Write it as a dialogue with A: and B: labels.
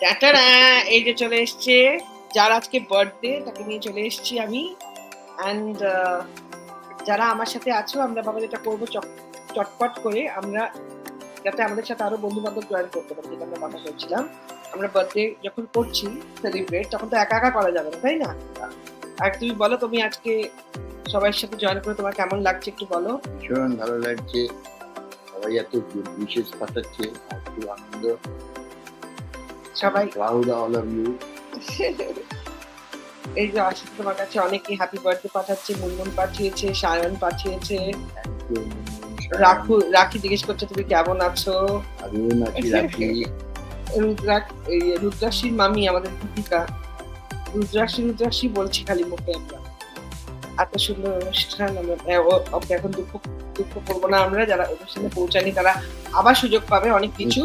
A: টাটারা! এই যে চলে এসছে। যার আজকে বার্থডে তাকে নিয়ে চলে এসেছি আমি। অ্যান্ড যারা আমার সাথে আছো আমরা বাবা যেটা করব চটপট করে আমরা যাতে আমাদের সাথে আরো বন্ধু-বান্ধব জয়েন করতে পারে যেটা আমরা কথা বলছিলাম। আমরা বার্থডে যখন করছি সেলিব্রেট তখন তো একা করা যাবে না, তাই না? আর তুমি বলো তুমি আজকে সবার সাথে জয়েন করে তোমার কেমন লাগছে একটু বলো?
B: ভীষণ ভালো লাগছে। সবাই এত উইশেস পাঠাচ্ছে। আর খুব আনন্দ।
A: সবাই
B: Proud all of you.
A: এই যে আশিস তোমার কাছে অনেকে হ্যাপি বার্থডে পাঠাচ্ছে, মুনমুন পাঠিয়েছে, সায়ন পাঠিয়েছে,
B: Thank you.
A: রাখি জিজ্ঞেস করছে তুমি কেমন আছো?
B: আমিও নাকি রাখি।
A: রুদ্রাক্ষীর মামি আমাদের দীপিকা রুদ্রাক্ষী বলছি খালি মুখে আমরা। এত সুন্দর অনুষ্ঠান আমরা ওকে এখন দুঃখ করবো না আমরা যারা অনুষ্ঠানে পৌঁছানি তারা আবার সুযোগ পাবে অনেক কিছু